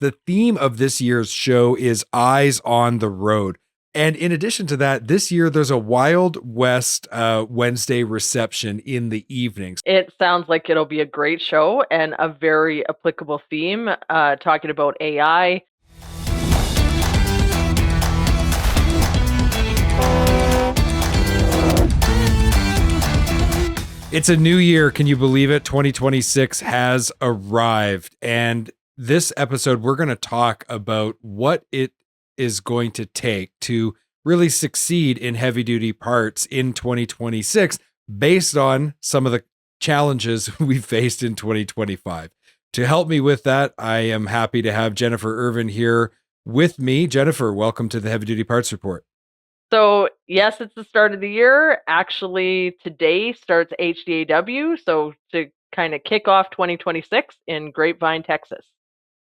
The theme of this year's show is Eyes on the Road. And in addition to that, this year there's a Wild West Wednesday reception in the evenings. It sounds like it'll be a great show and a very applicable theme, talking about AI. It's a new year. Can you believe it? 2026 has arrived. And this episode, we're going to talk about what it is going to take to really succeed in heavy duty parts in 2026 based on some of the challenges we faced in 2025. To help me with that, I am happy to have Jennifer Irvine here with me. Jennifer, welcome to the Heavy Duty Parts Report. So, yes, it's the start of the year. Actually, today starts HDAW. So, to kind of kick off 2026 in Grapevine, Texas.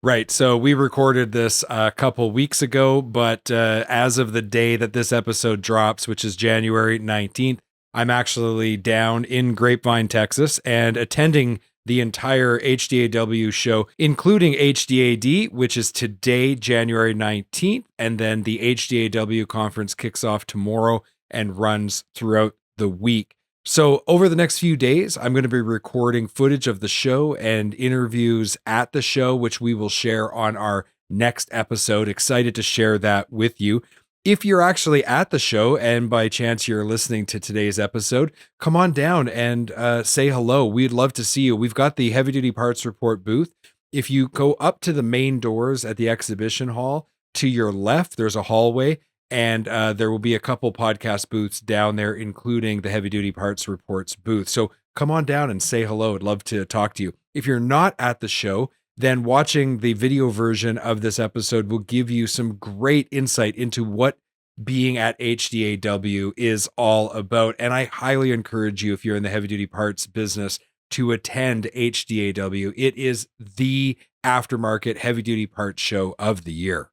Right. So we recorded this a couple weeks ago, but as of the day that this episode drops, which is January 19th, I'm actually down in Grapevine, Texas, and attending the entire HDAW show, including HDAD, which is today, January 19th. And then the HDAW conference kicks off tomorrow and runs throughout the week. So over the next few days, I'm going to be recording footage of the show and interviews at the show, which we will share on our next episode. Excited to share that with you. If you're actually at the show and by chance you're listening to today's episode, come on down and say hello. We'd love to see you. We've got the Heavy Duty Parts Report booth. If you go up to the main doors at the exhibition hall, to your left, there's a hallway. And there will be a couple podcast booths down there, including the Heavy Duty Parts Reports booth. So come on down and say hello. I'd love to talk to you. If you're not at the show, then watching the video version of this episode will give you some great insight into what being at HDAW is all about. And I highly encourage you, if you're in the heavy duty parts business, to attend HDAW. It is the aftermarket heavy duty parts show of the year.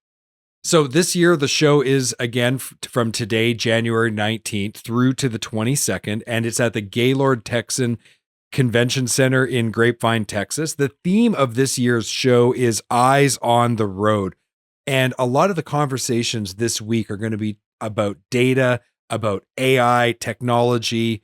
So this year, the show is, again, from today, January 19th, through to the 22nd, and it's at the Gaylord Texan Convention Center in Grapevine, Texas. The theme of this year's show is Eyes on the Road, and a lot of the conversations this week are going to be about data, about AI, technology,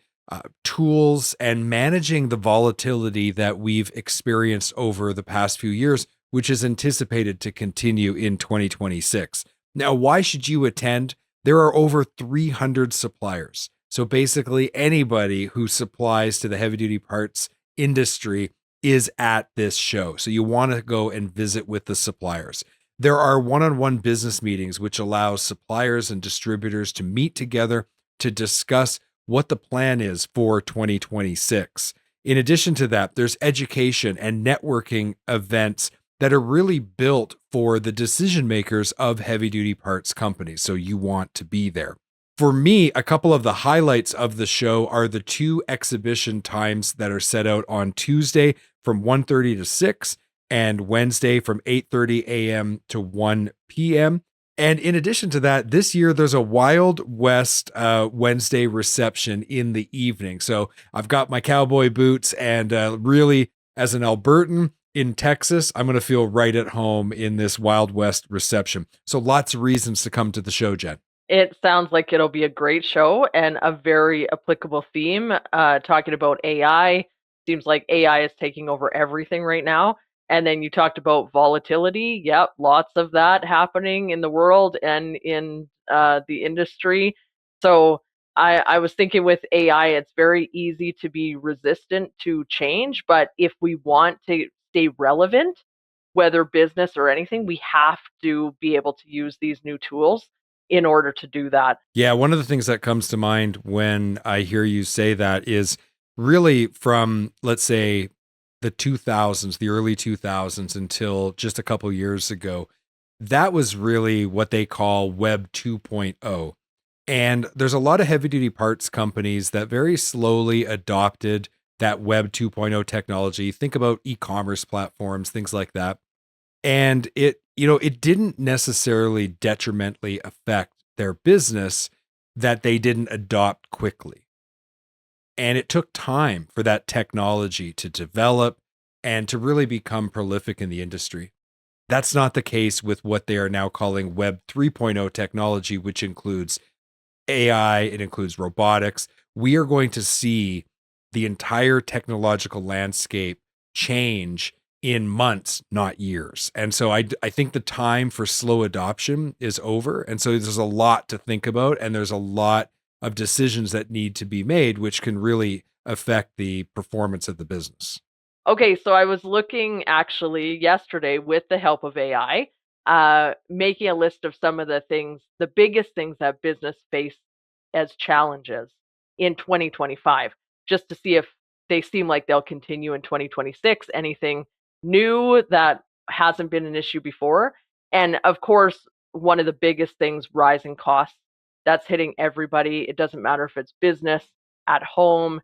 tools, and managing the volatility that we've experienced over the past few years, which is anticipated to continue in 2026. Now, why should you attend? There are over 300 suppliers. So basically anybody who supplies to the heavy duty parts industry is at this show. So you want to go and visit with the suppliers. There are one-on-one business meetings, which allows suppliers and distributors to meet together to discuss what the plan is for 2026. In addition to that, there's education and networking events that are really built for the decision makers of heavy duty parts companies. So you want to be there. For me, a couple of the highlights of the show are the two exhibition times that are set out on Tuesday from 1:30 to 6 and Wednesday from 8:30 a.m. to 1 p.m. And in addition to that, this year there's a Wild West Wednesday reception in the evening. So I've got my cowboy boots and really, as an Albertan, in Texas, I'm going to feel right at home in this Wild West reception. So lots of reasons to come to the show, Jen. It sounds like it'll be a great show and a very applicable theme, talking about AI. Seems like AI is taking over everything right now. And then you talked about volatility. Yep, lots of that happening in the world and in the industry. So I was thinking with AI, it's very easy to be resistant to change. But if we want to stay relevant, whether business or anything, we have to be able to use these new tools in order to do that. Yeah, one of the things that comes to mind when I hear you say that is really from, let's say, the 2000s, the early 2000s until just a couple years ago. That was really what they call Web 2.0. And there's a lot of heavy duty parts companies that very slowly adopted that Web 2.0 technology. Think about e-commerce platforms, things like that. And it didn't necessarily detrimentally affect their business that they didn't adopt quickly. And it took time for that technology to develop and to really become prolific in the industry. That's not the case with what they are now calling Web 3.0 technology, which includes AI, it includes robotics. We are going to see the entire technological landscape change in months, not years. And so I think the time for slow adoption is over. And so there's a lot to think about, and there's a lot of decisions that need to be made, which can really affect the performance of the business. Okay, so I was looking actually yesterday with the help of AI, making a list of some of the things, the biggest things that business face as challenges in 2025, just to see if they seem like they'll continue in 2026, anything new that hasn't been an issue before. And of course, one of the biggest things, rising costs. That's hitting everybody. It doesn't matter if it's business, at home,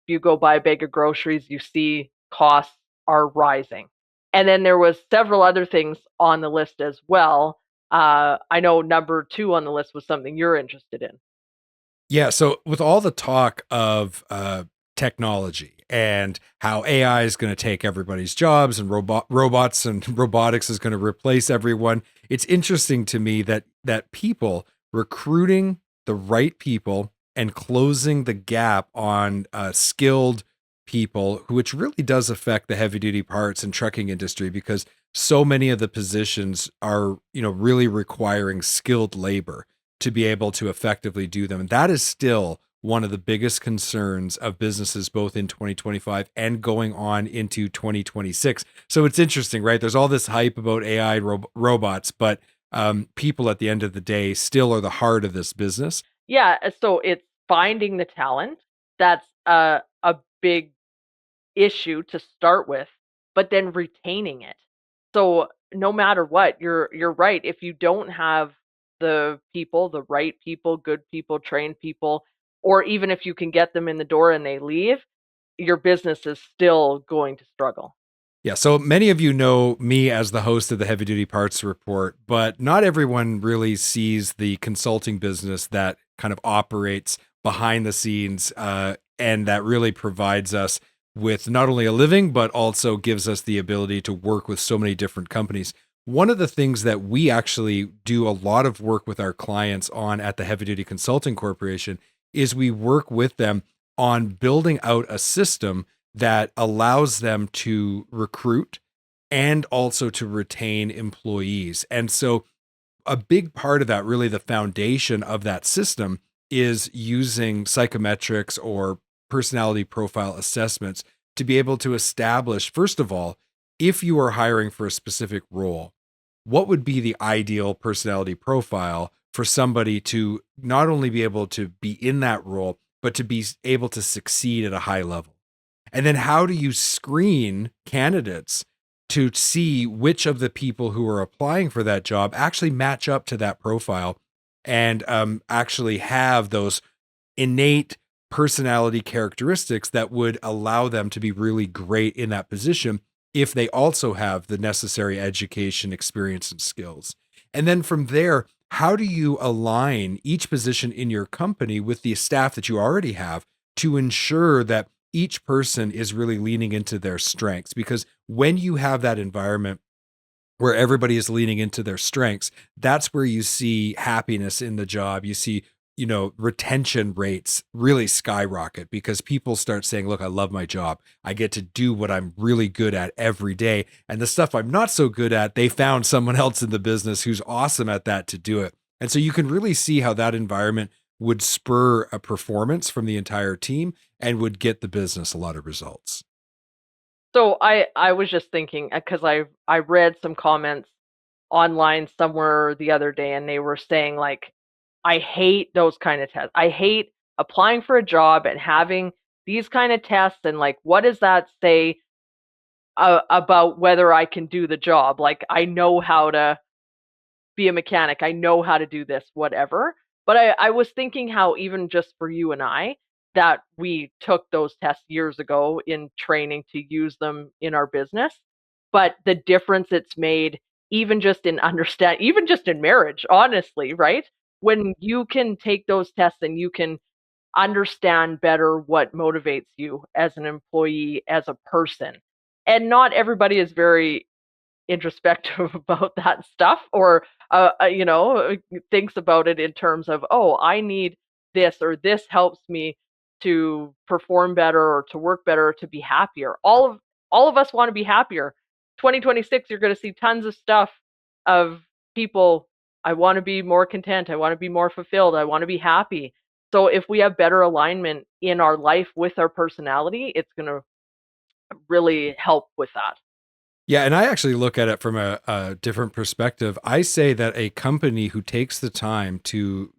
you go buy a bag of groceries, you see costs are rising. And then there was several other things on the list as well. I know number 2 on the list was something you're interested in. Yeah. So, with all the talk of technology and how AI is going to take everybody's jobs and robots and robotics is going to replace everyone, it's interesting to me that people recruiting the right people and closing the gap on skilled people, which really does affect the heavy duty parts and trucking industry because so many of the positions are, really requiring skilled labor to be able to effectively do them. And that is still one of the biggest concerns of businesses both in 2025 and going on into 2026. So it's interesting, right? There's all this hype about AI robots, but people at the end of the day still are the heart of this business. Yeah, so it's finding the talent. That's a big issue to start with, but then retaining it. So no matter what, you're right. If you don't have the people, the right people, good people, trained people, or even if you can get them in the door and they leave, your business is still going to struggle. Yeah, so many of you know me as the host of the Heavy Duty Parts Report, but not everyone really sees the consulting business that kind of operates behind the scenes and that really provides us with not only a living, but also gives us the ability to work with so many different companies. One of the things that we actually do a lot of work with our clients on at the Heavy Duty Consulting Corporation is we work with them on building out a system that allows them to recruit and also to retain employees. And so, a big part of that, really, the foundation of that system is using psychometrics or personality profile assessments to be able to establish, first of all, if you are hiring for a specific role, what would be the ideal personality profile for somebody to not only be able to be in that role, but to be able to succeed at a high level. And then how do you screen candidates to see which of the people who are applying for that job actually match up to that profile and actually have those innate personality characteristics that would allow them to be really great in that position if they also have the necessary education, experience, and skills. And then from there, how do you align each position in your company with the staff that you already have to ensure that each person is really leaning into their strengths? Because when you have that environment where everybody is leaning into their strengths, that's where you see happiness in the job. You see, retention rates really skyrocket because people start saying, look, I love my job. I get to do what I'm really good at every day. And the stuff I'm not so good at, they found someone else in the business who's awesome at that to do it. And so you can really see how that environment would spur a performance from the entire team and would get the business a lot of results. So I was just thinking because I read some comments online somewhere the other day and they were saying like I hate those kind of tests. I hate applying for a job and having these kind of tests and like what does that say about whether I can do the job? Like I know how to be a mechanic. I know how to do this, whatever. But I was thinking how even just for you and I, that we took those tests years ago in training to use them in our business. But the difference it's made, even just in understand, even just in marriage, honestly, right? When you can take those tests and you can understand better what motivates you as an employee, as a person. And not everybody is very introspective about that stuff, or thinks about it in terms of, oh, I need this, or this helps me to perform better or to work better or to be happier. All of us want to be happier. 2026, you're going to see tons of stuff of people. I want to be more content. I want to be more fulfilled. I want to be happy. So if we have better alignment in our life with our personality, it's going to really help with that. Yeah, and I actually look at it from a different perspective. I say that a company who takes the time to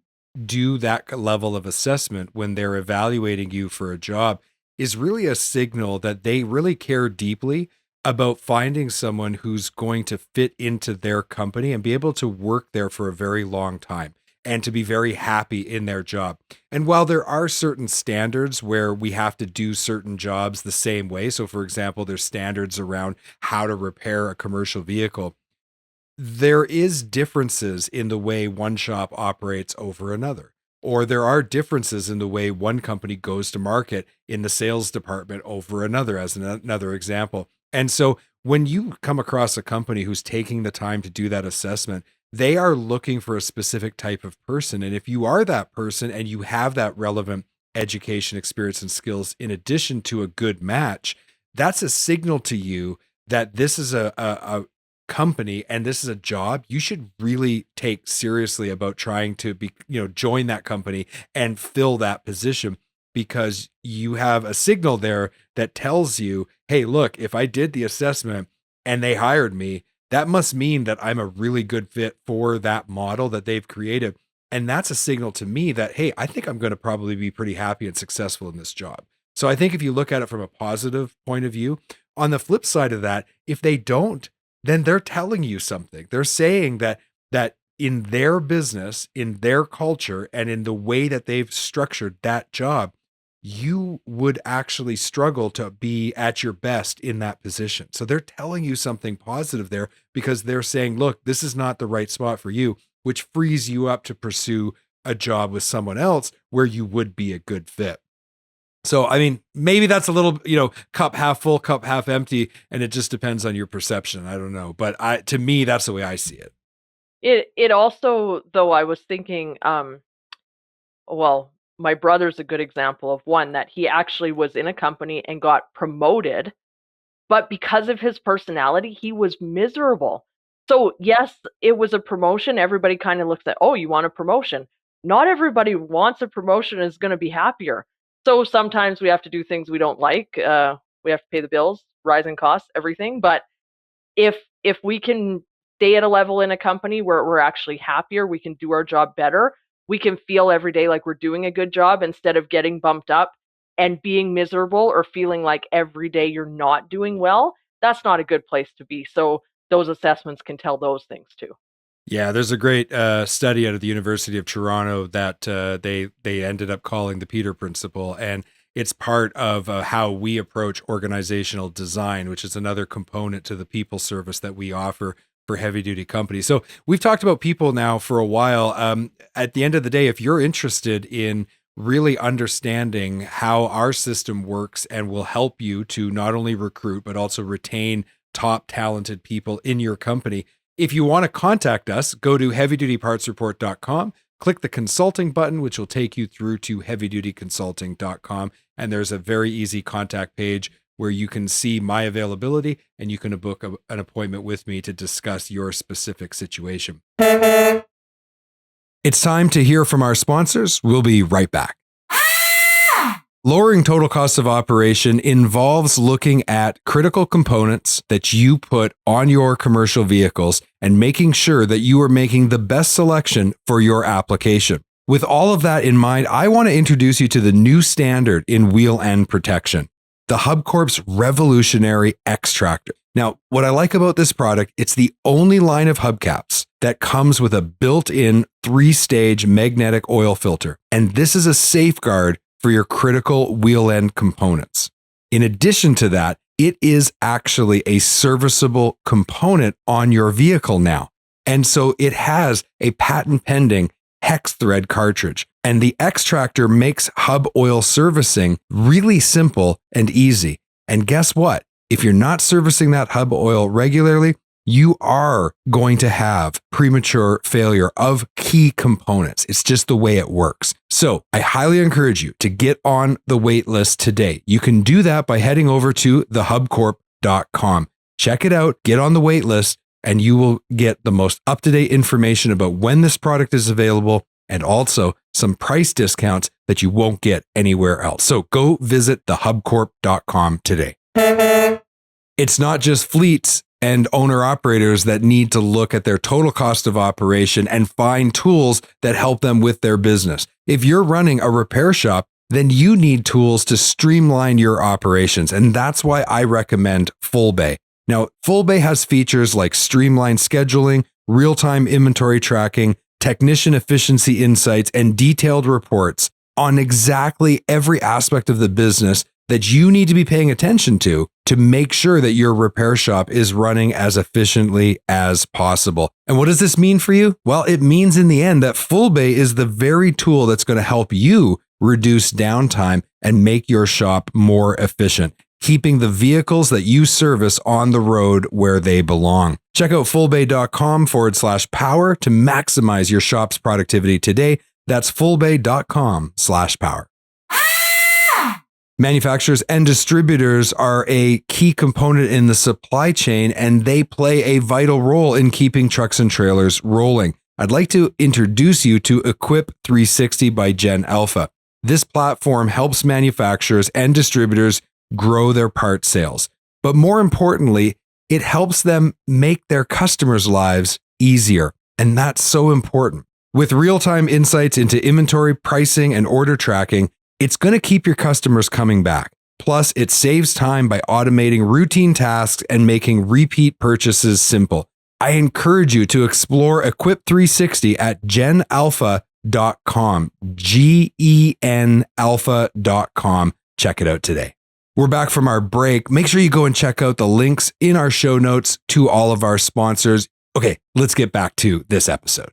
do that level of assessment when they're evaluating you for a job is really a signal that they really care deeply about finding someone who's going to fit into their company and be able to work there for a very long time and to be very happy in their job. And while there are certain standards where we have to do certain jobs the same way, so for example, there's standards around how to repair a commercial vehicle, there is differences in the way one shop operates over another. Or there are differences in the way one company goes to market in the sales department over another, as another example. And so when you come across a company who's taking the time to do that assessment, they are looking for a specific type of person. And if you are that person and you have that relevant education, experience, and skills in addition to a good match, that's a signal to you that this is a company and this is a job you should really take seriously about trying to be, join that company and fill that position, because you have a signal there that tells you, hey, look, if I did the assessment and they hired me, that must mean that I'm a really good fit for that model that they've created. And that's a signal to me that, hey, I think I'm going to probably be pretty happy and successful in this job. So I think if you look at it from a positive point of view, on the flip side of that, if they don't, then they're telling you something. They're saying that in their business, in their culture, and in the way that they've structured that job, you would actually struggle to be at your best in that position. So they're telling you something positive there, because they're saying, look, this is not the right spot for you, which frees you up to pursue a job with someone else where you would be a good fit. So, I mean, maybe that's a little, cup half full, cup half empty, and it just depends on your perception. I don't know. But to me, that's the way I see it. It also, though, I was thinking, well, my brother's a good example of one that he actually was in a company and got promoted, but because of his personality, he was miserable. So, yes, it was a promotion. Everybody kind of looks at, oh, you want a promotion. Not everybody wants a promotion and is going to be happier. So sometimes we have to do things we don't like. We have to pay the bills, rising costs, everything. But if we can stay at a level in a company where we're actually happier, we can do our job better. We can feel every day like we're doing a good job instead of getting bumped up and being miserable or feeling like every day you're not doing well. That's not a good place to be. So those assessments can tell those things too. Yeah, there's a great study out of the University of Toronto that they ended up calling the Peter Principle, and it's part of how we approach organizational design, which is another component to the people service that we offer for heavy duty companies. So we've talked about people now for a while. At the end of the day, if you're interested in really understanding how our system works and will help you to not only recruit but also retain top talented people in your company, if you want to contact us, go to heavydutypartsreport.com, click the consulting button, which will take you through to heavydutyconsulting.com. And there's a very easy contact page where you can see my availability and you can book an appointment with me to discuss your specific situation. It's time to hear from our sponsors. We'll be right back. Lowering total cost of operation involves looking at critical components that you put on your commercial vehicles and making sure that you are making the best selection for your application. With all of that in mind, I want to introduce you to the new standard in wheel end protection, the Hubcorp's revolutionary X-Tractor. Now, what I like about this product, it's the only line of hubcaps that comes with a built-in 3-stage magnetic oil filter. And this is a safeguard for your critical wheel end components. In addition to that, it is actually a serviceable component on your vehicle now. And so it has a patent pending hex thread cartridge. And the X-Tractor makes hub oil servicing really simple and easy. And guess what? If you're not servicing that hub oil regularly, you are going to have premature failure of key components. It's just the way it works. So I highly encourage you to get on the wait list today. You can do that by heading over to thehubcorp.com. Check it out, get on the wait list, and you will get the most up-to-date information about when this product is available and also some price discounts that you won't get anywhere else. So go visit thehubcorp.com today. It's not just fleets and owner operators that need to look at their total cost of operation and find tools that help them with their business. If you're running a repair shop, then you need tools to streamline your operations. And that's why I recommend FullBay. Now, FullBay has features like streamlined scheduling, real-time inventory tracking, technician efficiency insights, and detailed reports on exactly every aspect of the business that you need to be paying attention to make sure that your repair shop is running as efficiently as possible. And what does this mean for you? Well, it means in the end that FullBay is the very tool that's going to help you reduce downtime and make your shop more efficient, keeping the vehicles that you service on the road where they belong. Check out fullbay.com/power to maximize your shop's productivity today. That's fullbay.com/power. Manufacturers and distributors are a key component in the supply chain, and they play a vital role in keeping trucks and trailers rolling. I'd like to introduce you to Equip 360 by Gen Alpha. This platform helps manufacturers and distributors grow their part sales. But more importantly, it helps them make their customers' lives easier. And that's so important. With real-time insights into inventory, pricing, and order tracking, it's going to keep your customers coming back. Plus, it saves time by automating routine tasks and making repeat purchases simple. I encourage you to explore Equip 360 at genalpha.com, genalpha.com. Check it out today. We're back from our break. Make sure you go and check out the links in our show notes to all of our sponsors. Okay, let's get back to this episode.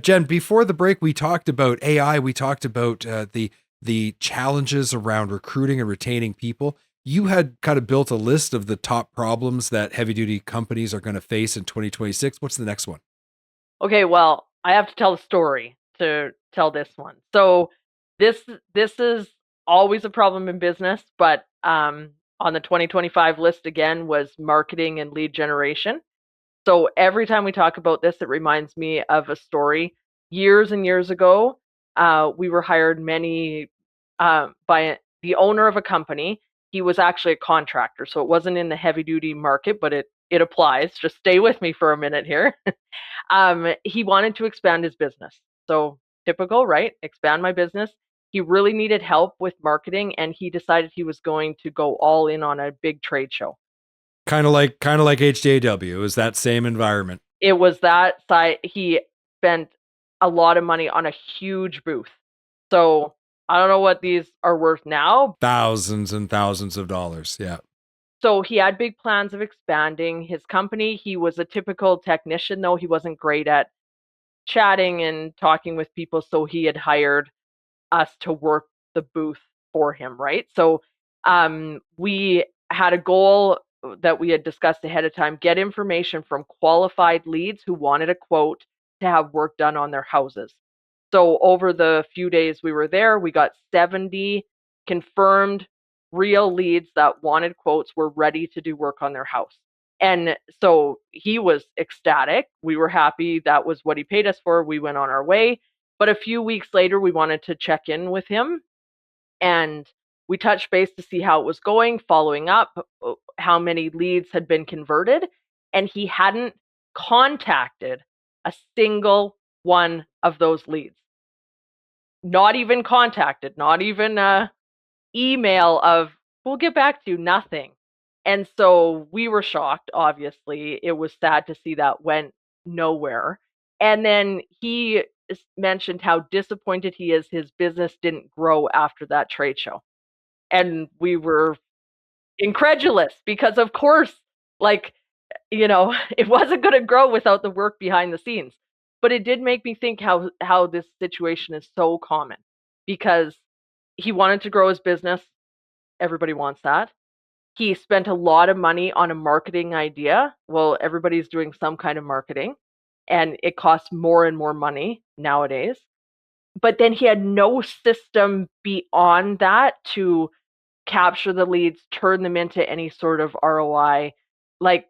Jen, before the break, we talked about AI. We talked about the challenges around recruiting and retaining people. You had kind of built a list of the top problems that heavy-duty companies are going to face in 2026. What's the next one? Okay, well, I have to tell a story to tell this one. So this is always a problem in business, but on the 2025 list again was marketing and lead generation. So every time we talk about this, it reminds me of a story. Years and years ago, we were hired by the owner of a company. He was actually a contractor, so it wasn't in the heavy duty market, but it applies. Just stay with me for a minute here. He wanted to expand his business. So typical, right? Expand my business. He really needed help with marketing, and he decided he was going to go all in on a big trade show. Kind of like HJW. Is that same environment? It was that side. He spent a lot of money on a huge booth. So I don't know what these are worth now. Thousands and thousands of dollars. Yeah. So he had big plans of expanding his company. He was a typical technician, though. He wasn't great at chatting and talking with people. So he had hired us to work the booth for him, right? So we had a goal that we had discussed ahead of time, get information from qualified leads who wanted a quote to have work done on their houses. So over the few days we were there, we got 70 confirmed real leads that wanted quotes, were ready to do work on their house. And so he was ecstatic. We were happy. That was what he paid us for. We went on our way. But a few weeks later, we wanted to check in with him, and we touched base to see how it was going, following up, how many leads had been converted, and he hadn't contacted a single one of those leads. Not even contacted, not even an email of, we'll get back to you, nothing. And so we were shocked, obviously. It was sad to see that went nowhere. And then he mentioned how disappointed he is his business didn't grow after that trade show. And we were incredulous because, of course, it wasn't going to grow without the work behind the scenes. But it did make me think how this situation is so common, because he wanted to grow his business. Everybody wants that. He spent a lot of money on a marketing idea. Well, everybody's doing some kind of marketing, and it costs more and more money nowadays. But then he had no system beyond that to capture the leads, turn them into any sort of ROI. Like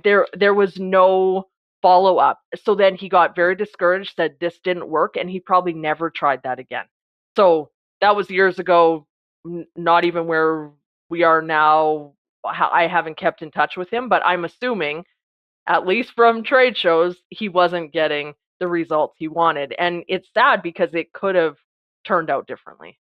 there was no follow up. So then he got very discouraged, said this didn't work, and he probably never tried that again. So that was years ago, not even where we are now. I haven't kept in touch with him, but I'm assuming, at least from trade shows, he wasn't getting the results he wanted. And it's sad because it could have turned out differently.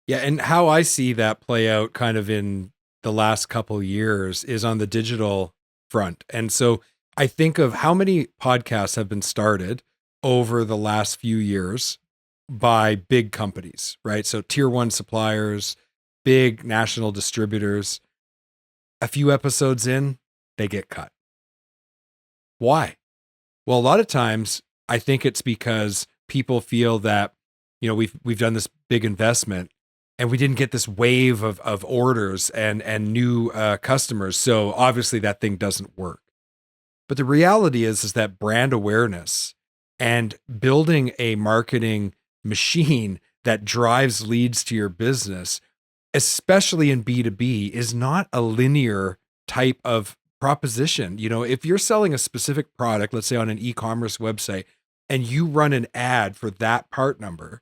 Yeah, and how I see that play out kind of in the last couple years is on the digital front. And so I think of how many podcasts have been started over the last few years by big companies, right? So tier one suppliers, big national distributors. A few episodes in, they get cut. Why? Well, a lot of times I think it's because people feel that, we've done this big investment and we didn't get this wave of orders and new customers. So obviously that thing doesn't work. But the reality is that brand awareness and building a marketing machine that drives leads to your business, especially in B2B, is not a linear type of proposition. If you're selling a specific product, let's say on an e-commerce website, and you run an ad for that part number,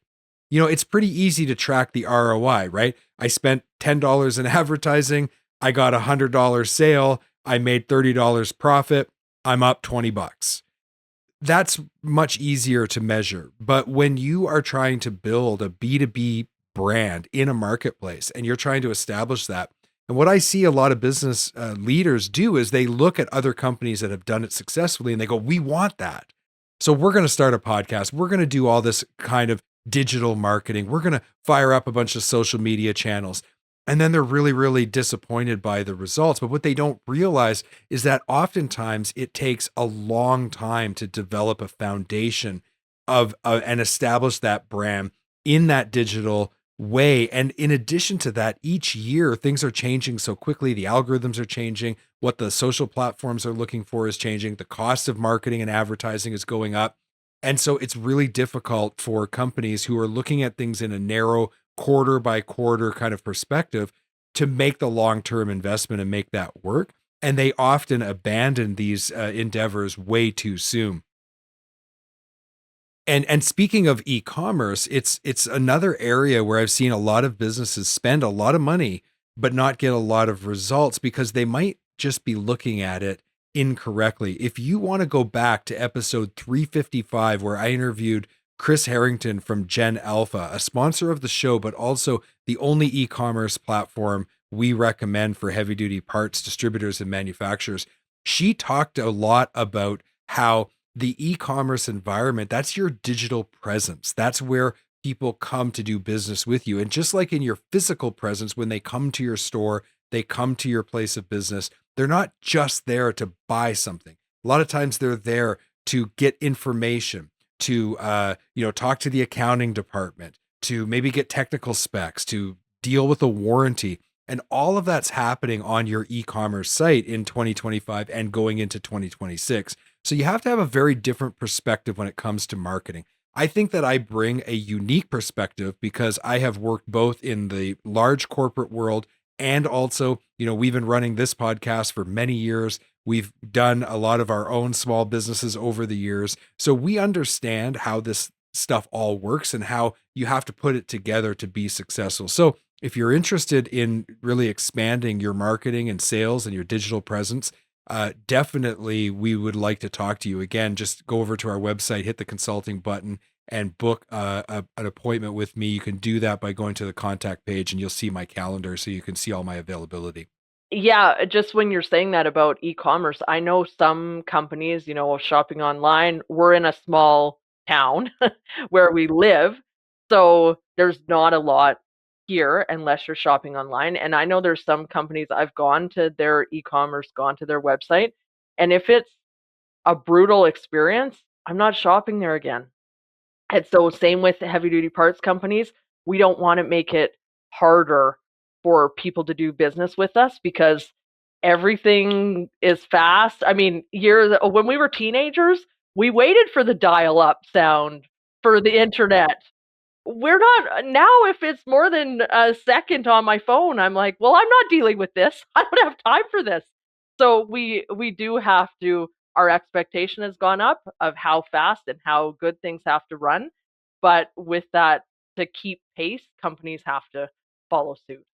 it's pretty easy to track the ROI, right? I spent $10 in advertising. I got $100 sale. I made $30 profit. I'm up $20. That's much easier to measure. But when you are trying to build a B2B brand in a marketplace and you're trying to establish that, and what I see a lot of business leaders do is they look at other companies that have done it successfully and they go, we want that. So we're going to start a podcast. We're going to do all this kind of digital marketing. We're going to fire up a bunch of social media channels. And then they're really, really disappointed by the results. But what they don't realize is that oftentimes it takes a long time to develop a foundation of and establish that brand in that digital way. And in addition to that, each year things are changing so quickly. The algorithms are changing. What the social platforms are looking for is changing. The cost of marketing and advertising is going up. And so it's really difficult for companies who are looking at things in a narrow quarter by quarter kind of perspective to make the long-term investment and make that work. And they often abandon these endeavors way too soon. And speaking of e-commerce, it's another area where I've seen a lot of businesses spend a lot of money, but not get a lot of results because they might just be looking at it incorrectly. If you want to go back to episode 355, where I interviewed Chris Harrington from Gen Alpha, a sponsor of the show, but also the only e-commerce platform we recommend for heavy duty parts distributors and manufacturers, she talked a lot about how the e-commerce environment, that's your digital presence. That's where people come to do business with you. And just like in your physical presence, when they come to your store, they come to your place of business, they're not just there to buy something. A lot of times they're there to get information, to talk to the accounting department, to maybe get technical specs, to deal with a warranty. And all of that's happening on your e-commerce site in 2025 and going into 2026. So you have to have a very different perspective when it comes to marketing. I think that I bring a unique perspective because I have worked both in the large corporate world and also, we've been running this podcast for many years. We've done a lot of our own small businesses over the years. So we understand how this stuff all works and how you have to put it together to be successful. So if you're interested in really expanding your marketing and sales and your digital presence, definitely we would like to talk to you. Again, just go over to our website, hit the consulting button, and book an appointment with me. You can do that by going to the contact page and you'll see my calendar so you can see all my availability. Yeah, just when you're saying that about e-commerce, I know some companies, shopping online, we're in a small town where we live, so there's not a lot here unless you're shopping online. And I know there's some companies I've gone to their e-commerce, gone to their website, and if it's a brutal experience, I'm not shopping there again. And so same with heavy duty parts companies, we don't want to make it harder for people to do business with us because everything is fast. I mean, years when we were teenagers, we waited for the dial-up sound for the internet. We're not now. If it's more than a second on my phone, I'm like, well, I'm not dealing with this. I don't have time for this. So we do have to, our expectation has gone up of how fast and how good things have to run. But with that, to keep pace, companies have to follow suit.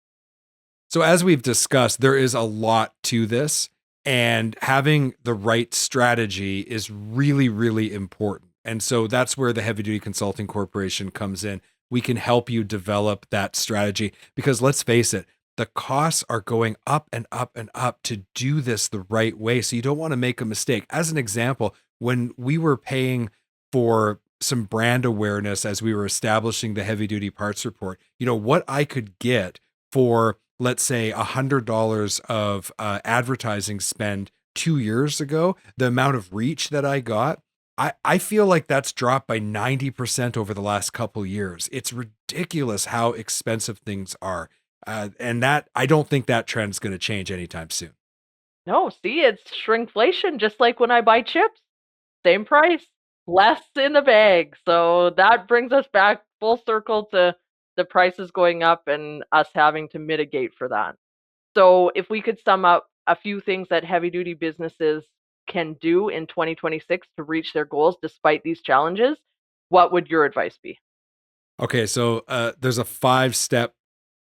So, as we've discussed, there is a lot to this, and having the right strategy is really, really important. And so that's where the Heavy Duty Consulting Corporation comes in. We can help you develop that strategy because let's face it, the costs are going up and up and up to do this the right way. So, you don't want to make a mistake. As an example, when we were paying for some brand awareness as we were establishing the Heavy Duty Parts Report, what I could get for, let's say, $100 of advertising spend 2 years ago, the amount of reach that I got, I feel like that's dropped by 90% over the last couple years. It's ridiculous how expensive things are. And that, I don't think that trend's going to change anytime soon. No, see, it's shrinkflation, just like when I buy chips, same price, less in the bag. So that brings us back full circle to the prices going up and us having to mitigate for that. So if we could sum up a few things that heavy duty businesses can do in 2026 to reach their goals despite these challenges, what would your advice be? Okay, so there's a 5 step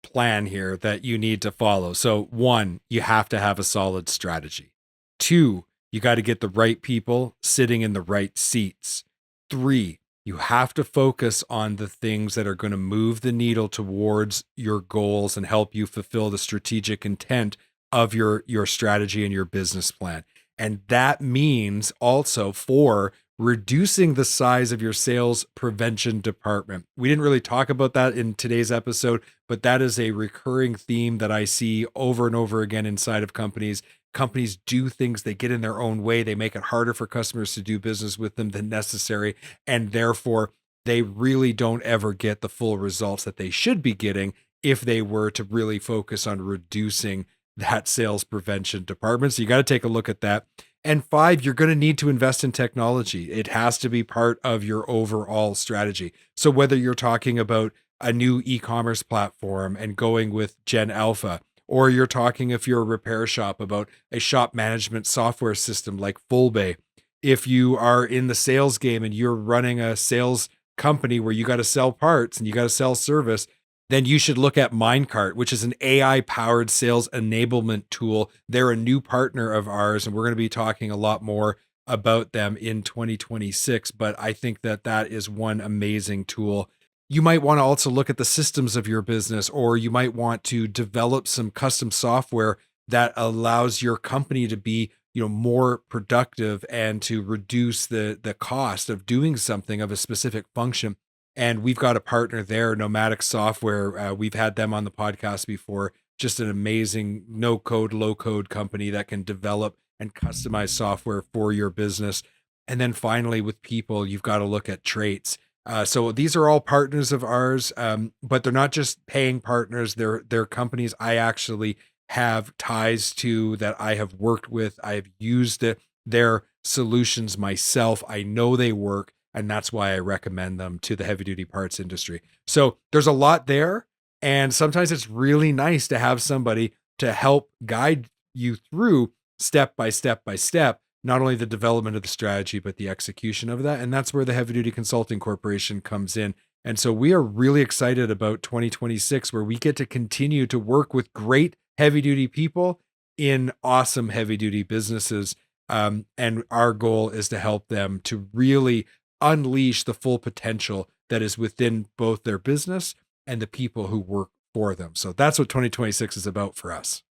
plan here that you need to follow. So, one, you have to have a solid strategy. Two, you got to get the right people sitting in the right seats. Three, you have to focus on the things that are going to move the needle towards your goals and help you fulfill the strategic intent of your strategy and your business plan. And that means also, four, reducing the size of your sales prevention department. We didn't really talk about that in today's episode, but that is a recurring theme that I see over and over again inside of companies. Companies do things, they get in their own way, they make it harder for customers to do business with them than necessary, and therefore they really don't ever get the full results that they should be getting if they were to really focus on reducing that sales prevention department. So you got to take a look at that. And five, you're going to need to invest in technology. It has to be part of your overall strategy. So whether you're talking about a new e-commerce platform and going with Gen Alpha, or you're talking, if you're a repair shop, about a shop management software system like Fullbay. If you are in the sales game and you're running a sales company where you got to sell parts and you got to sell service, then you should look at Minecart, which is an AI powered sales enablement tool. They're a new partner of ours, and we're going to be talking a lot more about them in 2026. But I think that that is one amazing tool. You might want to also look at the systems of your business, or you might want to develop some custom software that allows your company to be, more productive and to reduce the cost of doing something of a specific function. And we've got a partner there, Nomadic Software. We've had them on the podcast before. Just an amazing no code, low code company that can develop and customize software for your business. And then finally, with people, you've got to look at traits. So these are all partners of ours, but they're not just paying partners. They're companies I actually have ties to, that I have worked with. I have used their solutions myself. I know they work. And that's why I recommend them to the heavy duty parts industry. So there's a lot there. And sometimes it's really nice to have somebody to help guide you through step by step by step, not only the development of the strategy, but the execution of that. And that's where the Heavy Duty Consulting Corporation comes in. And so we are really excited about 2026, where we get to continue to work with great heavy duty people in awesome heavy duty businesses. And our goal is to help them to really unleash the full potential that is within both their business and the people who work for them. So that's what 2026 is about for us.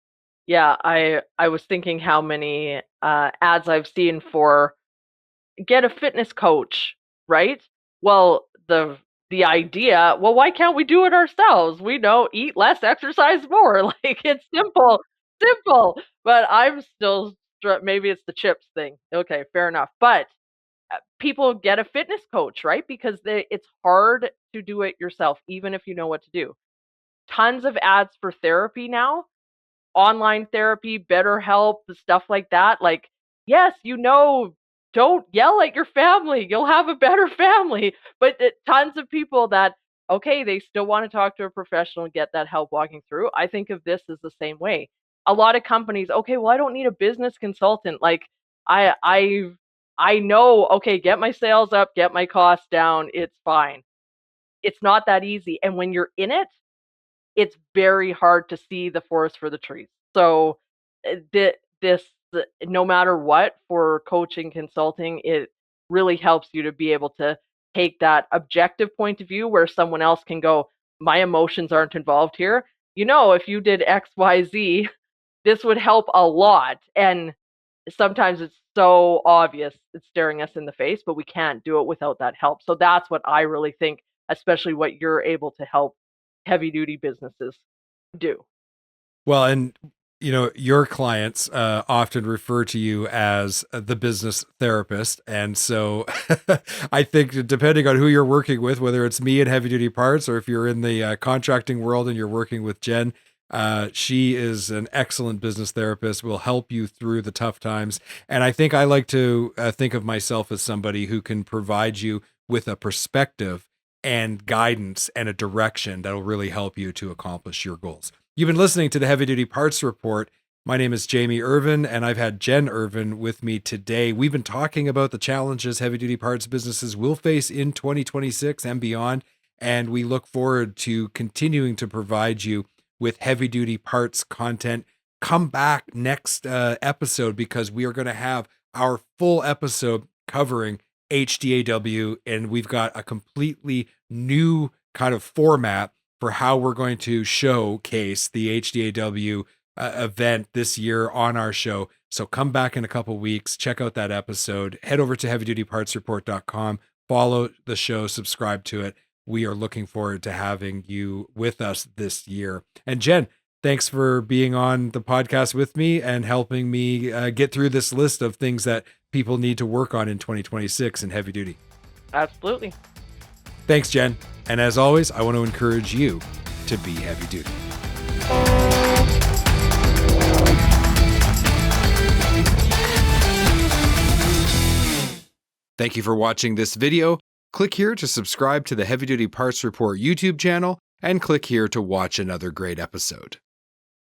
Yeah, I was thinking how many ads I've seen for get a fitness coach, right? Well, the idea, well, why can't we do it ourselves? We know, eat less, exercise more. Like it's simple, simple. But I'm still maybe it's the chips thing. Okay, fair enough. But people get a fitness coach, right? Because it's hard to do it yourself, even if you know what to do. tons of ads for therapy now, online therapy, BetterHelp, stuff like that. Like, yes, don't yell at your family. You'll have a better family. But tons of people that, okay, they still want to talk to a professional and get that help walking through. I think of this as the same way. A lot of companies, okay, well, I don't need a business consultant. Like, I I I know, okay, get my sales up, get my costs down, it's fine. It's not that easy. And when you're in it, it's very hard to see the forest for the trees. So this, no matter what, for coaching, consulting, it really helps you to be able to take that objective point of view where someone else can go, my emotions aren't involved here. If you did XYZ, this would help a lot. And sometimes it's so obvious, it's staring us in the face, but we can't do it without that help. So that's what I really think, especially what you're able to help heavy duty businesses do. Well, and your clients often refer to you as the business therapist. And so I think depending on who you're working with, whether it's me in heavy duty parts or if you're in the contracting world and you're working with Jen, she is an excellent business therapist, will help you through the tough times. And I think I like to think of myself as somebody who can provide you with a perspective and guidance and a direction that will really help you to accomplish your goals. You've been listening to the Heavy Duty Parts Report. My name is Jamie Irvine, and I've had Jen Irvine with me today. We've been talking about the challenges heavy duty parts businesses will face in 2026 and beyond, and we look forward to continuing to provide you with heavy duty parts content. Come back next episode because we are going to have our full episode covering HDAW, and we've got a completely new kind of format for how we're going to showcase the HDAW event this year on our show. So come back in a couple weeks, check out that episode, head over to heavydutypartsreport.com, follow the show, subscribe to it. We are looking forward to having you with us this year. And Jen, thanks for being on the podcast with me and helping me get through this list of things that people need to work on in 2026 in heavy duty. Absolutely. Thanks, Jen. And as always, I want to encourage you to be heavy duty. Thank you for watching this video. Click here to subscribe to the Heavy Duty Parts Report YouTube channel and click here to watch another great episode.